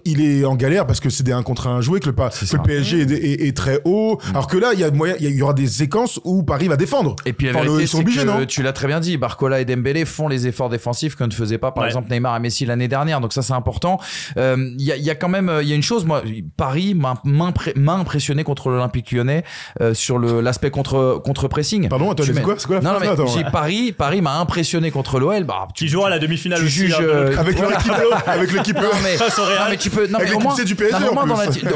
il est en galère parce que c'est des 1 contre 1 joués, que le PSG est très haut, alors que là il y aura des séquences où Paris va défendre.
Et puis la vérité, c'est que tu l'as très bien dit, Barcola et Dembélé font les efforts défensifs que ne faisaient pas par exemple Neymar et Messi l'année dernière, donc ça c'est important. Il y a quand même une chose, moi Paris m'a impressionné contre l'Olympique Lyonnais sur l'aspect contre pressing.
Pardon, attends, c'est quoi la phrase?
Paris m'a impressionné contre l'OL.
Tu joueras à la demi-finale aussi.
Juges
avec l'équipe
mais tu peux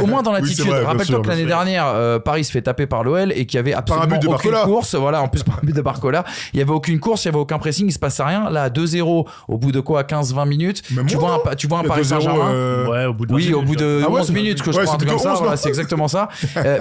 au moins dans l'attitude. Rappelle-toi que l'année dernière Paris se fait taper par l'OL et qu'il y avait absolument aucune course. Voilà, en plus par un but de Barcola, il y avait aucune course, il y avait aucun pressing, il se passait rien. Là 2-0 au bout de quoi, 15-20 minutes, tu vois un Paris Saint-Germain.
Ouais, au bout de
11 minutes que je crois, un truc comme ça. Voilà, c'est exactement ça.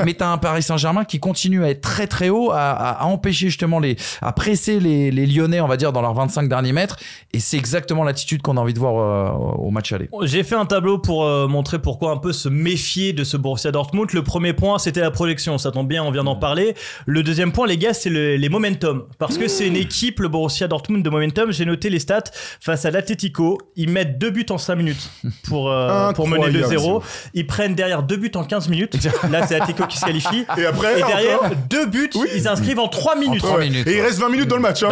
Mais t'as un Paris Saint-Germain qui continue à être très très haut, à empêcher justement à presser les Lyonnais, on va dire, dans leurs 25 derniers mètres. Et c'est exactement l'attitude qu'on a envie de voir au match aller.
J'ai fait un tableau pour montrer pourquoi un peu se méfier de ce Borussia Dortmund. Le premier point, c'était la projection. Ça tombe bien, on vient d'en parler. Le deuxième point, les gars, c'est les momentum. Parce que c'est une équipe, le Borussia Dortmund de momentum. J'ai noté les stats face à l'Atlético. Ils mettent 2 buts en 5 minutes pour mener 2-0. Ils prennent derrière 2 buts en 15 minutes. Là, c'est l'Atlético qui se qualifie.
Et derrière,
2 buts, ils inscrivent en 3 minutes.
Et il reste 20 minutes dans le match.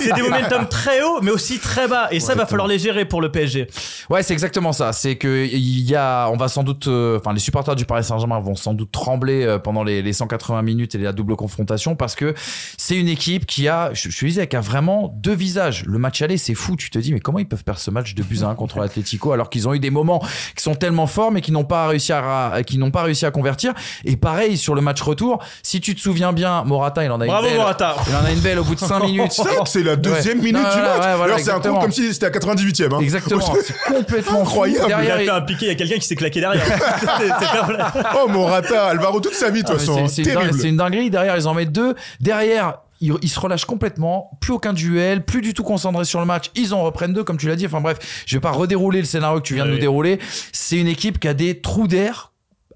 C'est des momentum très hauts, mais aussi très bas. Et ça, va falloir les gérer pour le PSG.
Ouais, c'est exactement ça. C'est que on va sans doute, les supporters du Paris Saint-Germain vont sans doute trembler pendant les 180 minutes et la double confrontation, parce que c'est une équipe qui a, je te disais, qui a vraiment 2 visages. Le match aller, c'est fou. Tu te dis, mais comment ils peuvent perdre ce match 2-1 contre l'Atlético alors qu'ils ont eu des moments qui sont tellement forts mais qui n'ont pas réussi à convertir. Et pareil sur le match retour, si tu te souviens bien, Morata, il en a une belle au bout de 5 minutes.
C'est la deuxième minute du match. Alors c'est un coup comme si c'était à 98e.
Exactement, c'est complètement
incroyable.
Il a fait un piqué, il y a quelqu'un qui s'est claqué derrière.
Oh Morata, Alvaro toute sa vie de toute façon.
C'est une dinguerie. Derrière, ils en mettent 2. Derrière, ils se relâchent complètement, plus aucun duel, plus du tout concentrés sur le match, ils en reprennent 2 comme tu l'as dit. Enfin bref, je vais pas redérouler le scénario que tu viens de nous dérouler. C'est une équipe qui a des trous d'air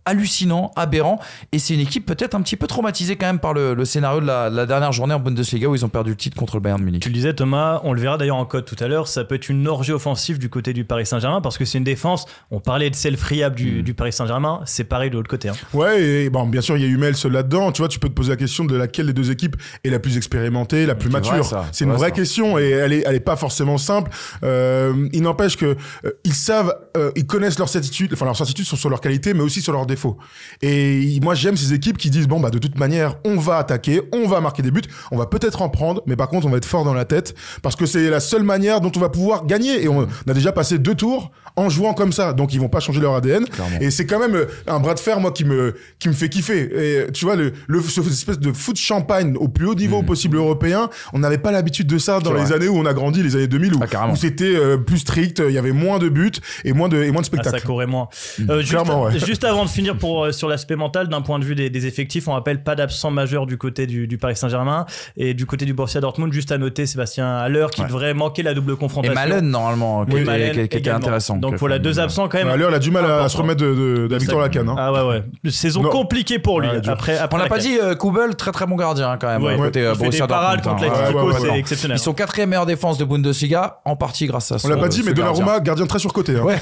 hallucinant, aberrant, et c'est une équipe peut-être un petit peu traumatisée quand même par le scénario de la dernière journée en Bundesliga où ils ont perdu le titre contre le Bayern de Munich.
Tu le disais Thomas, on le verra d'ailleurs en code tout à l'heure, ça peut être une orgie offensive du côté du Paris Saint-Germain parce que c'est une défense, on parlait de celle friable du Paris Saint-Germain, c'est pareil de l'autre côté.
Ouais, et bon, bien sûr il y a Hummels là-dedans, tu vois, tu peux te poser la question de laquelle des 2 équipes est la plus expérimentée, la plus mature. C'est une vraie question et elle est pas forcément simple. Il n'empêche que ils savent, ils connaissent leurs certitudes, enfin leurs certitudes sont sur leur qualité mais aussi sur leurs défauts. défaut. Et moi, j'aime ces équipes qui disent, bon, bah, de toute manière, on va attaquer, on va marquer des buts, on va peut-être en prendre, mais par contre, on va être fort dans la tête, parce que c'est la seule manière dont on va pouvoir gagner. Et on a déjà passé 2 tours en jouant comme ça, donc ils vont pas changer leur ADN.
Clairement.
Et c'est quand même un bras de fer, moi, qui me fait kiffer. Et tu vois, cette espèce de foot champagne au plus haut niveau possible européen, on n'avait pas l'habitude de ça dans les années où on a grandi, les années 2000, où c'était plus strict, il y avait moins de buts et moins de spectacles.
Ça courait moins. Juste avant de finir sur l'aspect mental, d'un point de vue des effectifs, on rappelle pas d'absent majeur du côté du Paris Saint-Germain et du côté du Borussia Dortmund. Juste à noter Sébastien Haller qui devrait manquer la double confrontation.
Et Malen normalement, qui était intéressant.
Donc voilà, 2 absents quand même.
Haller, il a du mal à se remettre de la victoire à la CAN.
Ah ouais. Saison compliquée pour lui. Après
on l'a pas dit, Koubel, très très bon gardien quand même. Côté Borussia Dortmund.
Contre l'Atlético, c'est exceptionnel.
Ils sont 4e meilleure défense de Bundesliga, en partie grâce à ça.
On l'a pas dit, mais Donnarumma, gardien très surcoté.
Ouais.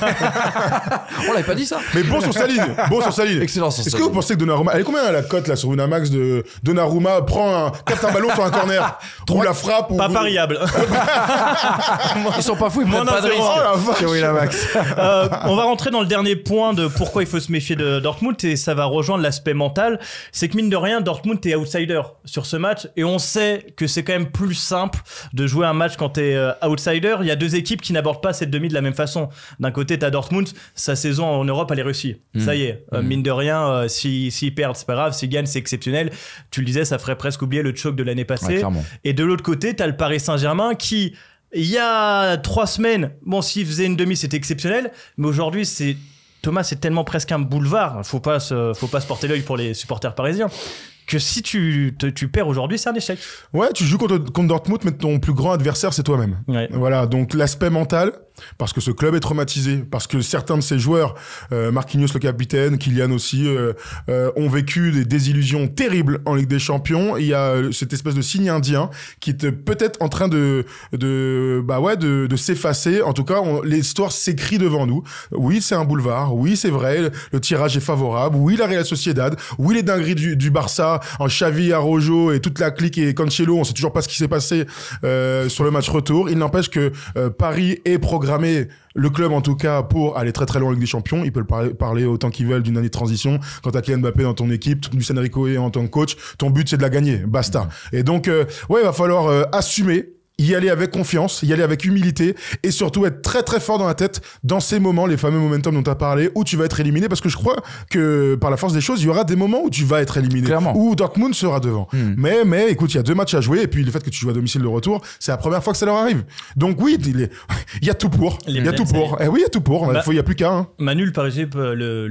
On l'avait pas dit ça.
Mais bon sur sa ligne.
Excellent.
Est-ce que vous pensez que Donnarumma, elle est combien la cote là sur Winamax de Donnarumma capte un ballon sur un corner, ou la frappe
pas pariable.
Ils sont pas fous, ils prennent pas de risque.
Sur Winamax.
On va rentrer dans le dernier point de pourquoi il faut se méfier de Dortmund et ça va rejoindre l'aspect mental. C'est que mine de rien, Dortmund est outsider sur ce match et on sait que c'est quand même plus simple de jouer un match quand t'es outsider. Il y a 2 équipes qui n'abordent pas cette demi de la même façon. D'un côté, t'as Dortmund, sa saison en Europe, elle est réussie. Ça y est, mine de rien, s'ils perdent, c'est pas grave. S'ils gagnent, c'est exceptionnel. Tu le disais, ça ferait presque oublier le choc de l'année passée. Et de l'autre côté, t'as le Paris Saint-Germain qui, il y a 3 semaines, bon, s'il faisait une demi, c'était exceptionnel. Mais aujourd'hui, Thomas, c'est tellement presque un boulevard. Faut pas se porter l'œil pour les supporters parisiens. Que si tu perds aujourd'hui, c'est un échec.
Ouais, tu joues contre Dortmund, mais ton plus grand adversaire, c'est toi-même.
Ouais.
Voilà, donc l'aspect mental, parce que ce club est traumatisé, parce que certains de ses joueurs, Marquinhos le capitaine, Kylian aussi, ont vécu des désillusions terribles en Ligue des Champions. Il y a cette espèce de signe indien qui est peut-être en train de s'effacer. En tout cas, l'histoire s'écrit devant nous. Oui, c'est un boulevard. Oui, c'est vrai. Le tirage est favorable. Oui, la Real Sociedad. Oui, les dingueries du Barça en Xavi, Araujo et toute la clique et Cancelo. On sait toujours pas ce qui s'est passé sur le match retour. Il n'empêche que Paris est programmé, le club en tout cas, pour aller très très loin en Ligue des Champions. Ils peuvent parler autant qu'ils veulent d'une année de transition. Quand t'as Kylian Mbappé dans ton équipe, Luis Enrique en tant que coach, ton but c'est de la gagner, basta. Et donc il va falloir assumer, y aller avec confiance, y aller avec humilité et surtout être très très fort dans la tête dans ces moments, les fameux momentum dont tu as parlé, où tu vas être éliminé, parce que je crois que par la force des choses, il y aura des moments où tu vas être éliminé.
Clairement.
Où Dortmund sera devant. Mais écoute, il y a 2 matchs à jouer et puis le fait que tu joues à domicile de retour, c'est la première fois que ça leur arrive. Donc oui, il y a tout pour. Il y a tout pour. Eh oui, il y a tout pour. Il y a plus qu'à. Hein.
Manu, le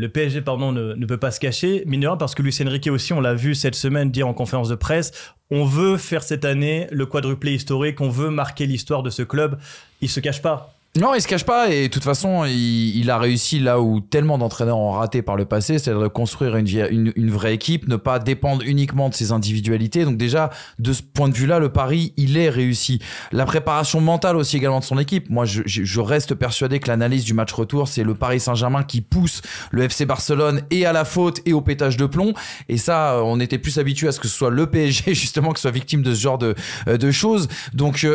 PSG ne peut pas se cacher, mine de rien, parce que Luis Enrique aussi, on l'a vu cette semaine dire en conférence de presse, on veut faire cette année le quadruplé historique, on veut marquer l'histoire de ce club. Il se cache pas.
Non, il se cache pas et de toute façon, il a réussi là où tellement d'entraîneurs ont raté par le passé, c'est-à-dire de construire une vraie équipe, ne pas dépendre uniquement de ses individualités. Donc déjà, de ce point de vue-là, le pari, il est réussi. La préparation mentale aussi également de son équipe. Moi, je reste persuadé que l'analyse du match retour, c'est le Paris Saint-Germain qui pousse le FC Barcelone et à la faute et au pétage de plomb. Et ça, on était plus habitué à ce que ce soit le PSG justement qui soit victime de ce genre de choses. Donc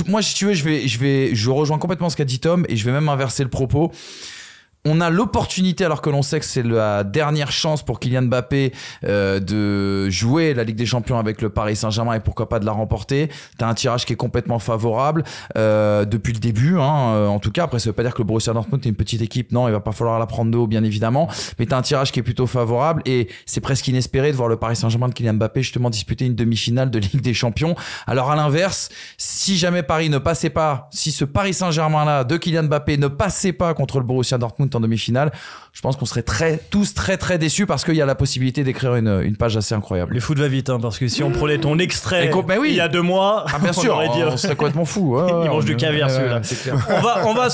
moi, si tu veux, je rejoins complètement ce qu'a dit Tom et je vais même inverser le propos. On a l'opportunité, alors que l'on sait que c'est la dernière chance pour Kylian Mbappé de jouer la Ligue des Champions avec le Paris Saint-Germain et pourquoi pas de la remporter. T'as un tirage qui est complètement favorable depuis le début, en tout cas. Après, ça veut pas dire que le Borussia Dortmund est une petite équipe. Non, il va pas falloir la prendre de haut, bien évidemment. Mais t'as un tirage qui est plutôt favorable et c'est presque inespéré de voir le Paris Saint-Germain de Kylian Mbappé justement disputer une demi-finale de Ligue des Champions. Alors à l'inverse, si jamais Paris ne passait pas, si ce Paris Saint-Germain-là de Kylian Mbappé ne passait pas contre le Borussia Dortmund en demi-finale, je pense qu'on serait tous très déçus parce qu'il y a la possibilité d'écrire une page assez incroyable.
Le foot va vite, parce que si on prenait ton extrait il y a 2 mois,
bien sûr, on serait complètement fou.
Il mange du caviar celui-là. On va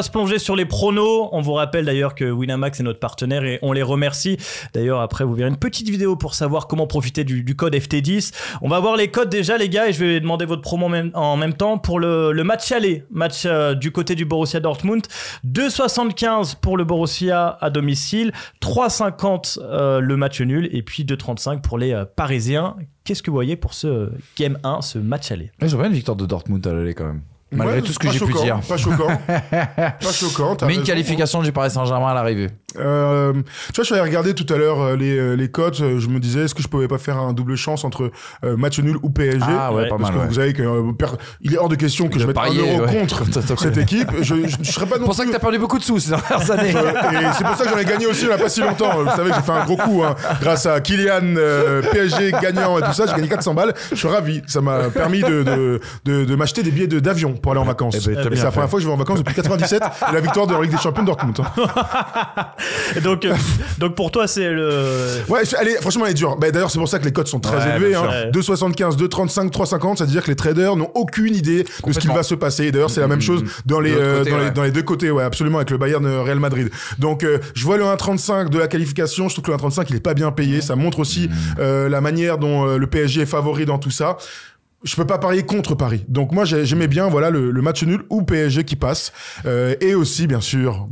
se plonger sur les pronos. On vous rappelle d'ailleurs que Winamax est notre partenaire et on les remercie. D'ailleurs, après, vous verrez une petite vidéo pour savoir comment profiter du code FT10. On va voir les codes déjà, les gars, et je vais demander votre promo en même temps pour le match aller. Match du côté du Borussia Dortmund. 2,75 pour le Borussia à domicile, 3,50 le match nul et puis 2,35 pour les Parisiens. Qu'est-ce que vous voyez pour ce Game 1, ce match aller?
J'aurais bien une victoire de Dortmund à l'aller quand même. Malgré tout ce que j'ai pu dire.
Pas choquant. Pas choquant.
Mais une qualification du Paris Saint-Germain à l'arrivée.
Tu vois, je suis allé regarder tout à l'heure les cotes. Je me disais, est-ce que je pouvais pas faire un double chance entre match nul ou PSG?
Ah ouais, pas
parce
mal.
que vous savez que il est hors de question que je mette
parier,
1 euro contre cette équipe. Je serais pas non
C'est pour ça que t'as perdu beaucoup de sous ces dernières années.
Et c'est pour ça que j'en ai gagné aussi il n'y a pas si longtemps. Vous savez que j'ai fait un gros coup grâce à Kylian, PSG gagnant et tout ça. J'ai gagné 400 balles. Je suis ravi. Ça m'a permis de m'acheter des billets d'avion pour aller en vacances.
Eh ben, t'as
Et
bien
c'est la
fait.
première fois que je vais en vacances depuis 97 et la victoire de la Ligue des Champions de Dortmund.
Et donc pour toi, c'est le.
Ouais, franchement, elle est dure. Bah, d'ailleurs, c'est pour ça que les cotes sont très
Ouais,
élevées.
bien
Hein. 2,75, 2,35, 3,50. Ça veut dire que les traders n'ont aucune idée de ce qu'il va se passer. Et d'ailleurs, c'est la même chose dans les, dans les deux côtés. Ouais, absolument, avec le Bayern Real Madrid. Donc, je vois le 1,35 de la qualification. Je trouve que le 1,35, il est pas bien payé. Ça montre aussi la manière dont le PSG est favori dans tout ça. Je peux pas parier contre Paris. Donc moi j'aimais bien voilà le match nul ou PSG qui passe et aussi bien sûr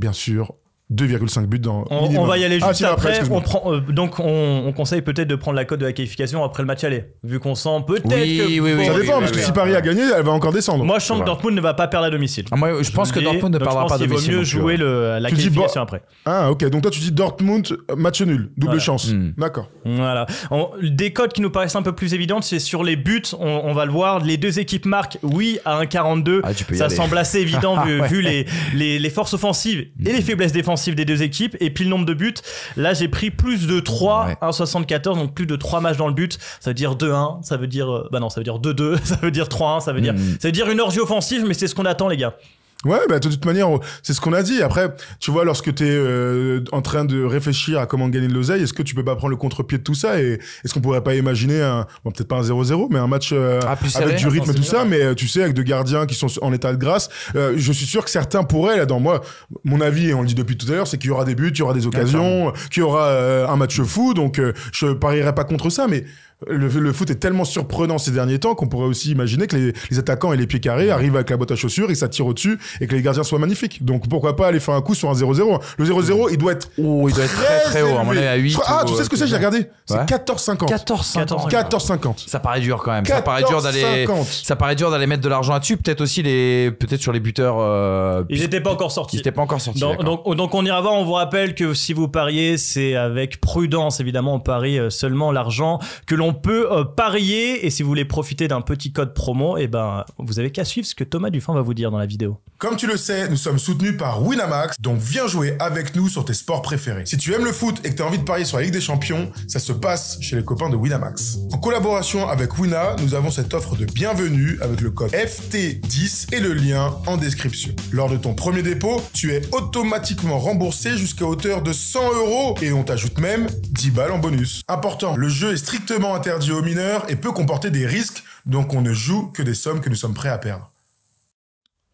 2,5 buts dans
On va y aller juste
sinon,
après.
excuse-moi.
On prend, donc on conseille peut-être de prendre la cote de la qualification après le match aller, vu qu'on sent peut-être
Oui,
que
oui,
Ça dépend
oui,
parce que
oui.
si Paris a gagné, elle va encore descendre.
Moi je sens
C'est
que
vrai.
Dortmund ne va pas perdre à domicile.
Ah, moi, je pense que Dortmund ne perdra pas à domicile.
Il vaut mieux
non plus,
jouer
ouais.
la
Tu dis
qualification après.
Ah ok, donc toi tu dis Dortmund match nul, double
Voilà.
chance. D'accord.
Voilà. Des cotes qui nous paraissent un peu plus évidentes, c'est sur les buts. On va le voir. Les deux équipes marquent, oui, à 1,42.
Ah, tu peux y
Ça
aller.
semble assez évident
Ouais.
vu les forces offensives et les faiblesses défensives des deux équipes. Et puis le nombre de buts. Là, j'ai pris plus de 3,
Ouais.
1,74. Donc plus de 3 matchs dans le but. Ça veut dire 2-1. Ça veut dire. Bah non, ça veut dire 2-2. Ça veut dire 3-1. Ça veut dire une orgie offensive, mais c'est ce qu'on attend, les gars.
Ouais, bah de toute manière, c'est ce qu'on a dit. Après, tu vois, lorsque t'es en train de réfléchir à comment gagner de l'oseille, est-ce que tu peux pas prendre le contre-pied de tout ça et est-ce qu'on pourrait pas imaginer peut-être pas un 0-0, mais un match
plus serré,
avec du rythme et tout ça,
c'est
mais tu sais, avec deux gardiens qui sont en état de grâce. Je suis sûr que certains pourraient là-dedans. Moi, mon avis, et on le dit depuis tout à l'heure, c'est qu'il y aura des buts, il y aura des occasions, qu'il y aura un match fou. Donc, je parierais pas contre ça, mais le foot est tellement surprenant ces derniers temps qu'on pourrait aussi imaginer que les attaquants et les pieds carrés arrivent avec la boîte à chaussures et ça tire au-dessus et que les gardiens soient magnifiques. Donc pourquoi pas aller faire un coup sur un 0-0. Le 0-0, il doit être
Oh, il doit être très très haut. À mon avis, à 8.
tu sais ce que c'est, j'ai regardé. C'est
Ouais.
14,50.
14,50.
14,50.
Ça paraît dur quand même. Ça paraît dur d'aller.
14,50.
Ça paraît dur d'aller mettre de l'argent là-dessus. Peut-être aussi sur les buteurs.
Ils n'étaient pas encore sortis.
Ils n'étaient pas encore sortis. d'accord.
Donc on ira voir, on vous rappelle que si vous pariez, c'est avec prudence évidemment, on parie seulement l'argent que l'on peut parier, et si vous voulez profiter d'un petit code promo, et ben vous avez qu'à suivre ce que Thomas Dufin va vous dire dans la vidéo.
Comme tu le sais, nous sommes soutenus par Winamax, donc viens jouer avec nous sur tes sports préférés. Si tu aimes le foot et que tu as envie de parier sur la Ligue des Champions, ça se passe chez les copains de Winamax. En collaboration avec Wina, nous avons cette offre de bienvenue avec le code FT10 et le lien en description. Lors de ton premier dépôt, tu es automatiquement remboursé jusqu'à hauteur de 100 € et on t'ajoute même 10 balles en bonus. Important, le jeu est strictement interdit aux mineurs et peut comporter des risques, donc on ne joue que des sommes que nous sommes prêts à perdre.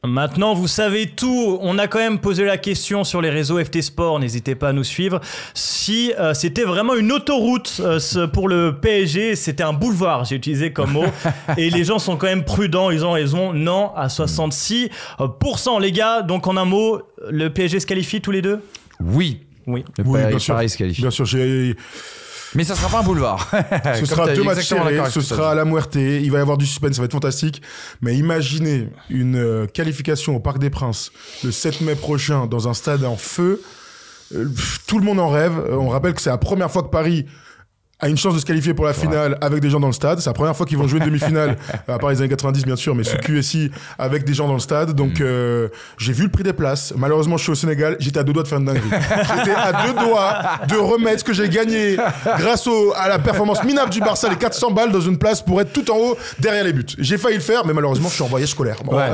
Maintenant, vous savez tout. On a quand même posé la question sur les réseaux FT Sport. N'hésitez pas à nous suivre. Si c'était vraiment une autoroute pour le PSG, c'était un boulevard, j'ai utilisé comme mot. Et les gens sont quand même prudents. Ils ont raison. Non, à 66%, les gars. Donc, en un mot, le PSG se qualifie tous les deux?
Oui.
Oui.
Oui, bien sûr.
Paris se qualifie.
Bien sûr,
Mais ça sera pas un boulevard.
ce sera deux matchs serrés, ce sera à la Muerte, il va y avoir du suspense, ça va être fantastique. Mais imaginez une qualification au Parc des Princes le 7 mai prochain dans un stade en feu. Tout le monde en rêve. On rappelle que c'est la première fois que Paris a une chance de se qualifier pour la finale avec des gens dans le stade. C'est la première fois qu'ils vont jouer une demi-finale, à part les années 90 bien sûr, mais sous QSI avec des gens dans le stade. Donc j'ai vu le prix des places. Malheureusement, je suis au Sénégal, j'étais à 2 doigts de faire une dinguerie. J'étais à 2 doigts de remettre ce que j'ai gagné grâce à la performance minable du Barça, les 400 balles dans une place pour être tout en haut derrière les buts. J'ai failli le faire, mais malheureusement, je suis en voyage scolaire. Bon.
Ouais.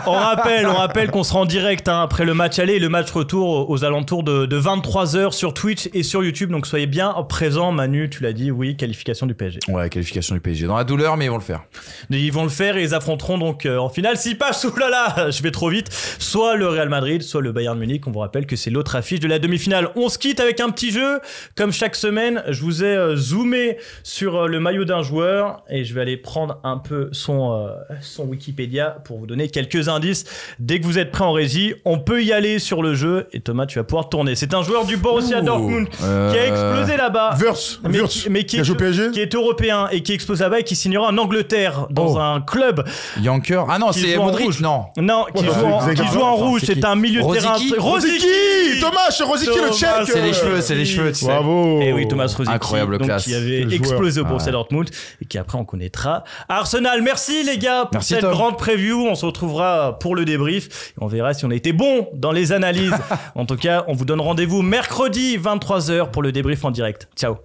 On rappelle qu'on sera en direct après le match aller et le match retour aux alentours de 23h sur Twitch et sur YouTube. Donc soyez bien présents. Manu, tu l'as dit, oui, qualification du PSG.
Ouais, qualification du PSG. Dans la douleur, mais ils vont le faire.
Ils vont le faire et ils affronteront donc en finale, s'ils passent, oulala, je vais trop vite, soit le Real Madrid, soit le Bayern Munich. On vous rappelle que c'est l'autre affiche de la demi-finale. On se quitte avec un petit jeu. Comme chaque semaine, je vous ai zoomé sur le maillot d'un joueur et je vais aller prendre un peu son Wikipédia pour vous donner quelques indices. Dès que vous êtes prêts en régie, on peut y aller sur le jeu et Thomas, tu vas pouvoir tourner. C'est un joueur du Borussia Dortmund qui a explosé là-bas.
Verse. Qui a joué au PSG,
qui est européen et qui explose là-bas et qui signera en Angleterre dans un club.
Yanker. Ah non, c'est Modric, non.
Non, qui joue en rouge. C'est un milieu de terrain.
Rosicky, Thomas Rosicky, le Tchèque.
C'est les cheveux, tu sais.
Bravo.
Et oui, Thomas Rosicky.
Incroyable classe.
Qui avait explosé au Borussia Dortmund et qui après on connaîtra à Arsenal. Merci les gars pour cette grande preview. On se retrouvera pour le débrief. On verra si on a été bon dans les analyses. En tout cas, on vous donne rendez-vous mercredi 23h pour le débrief en direct. Ciao.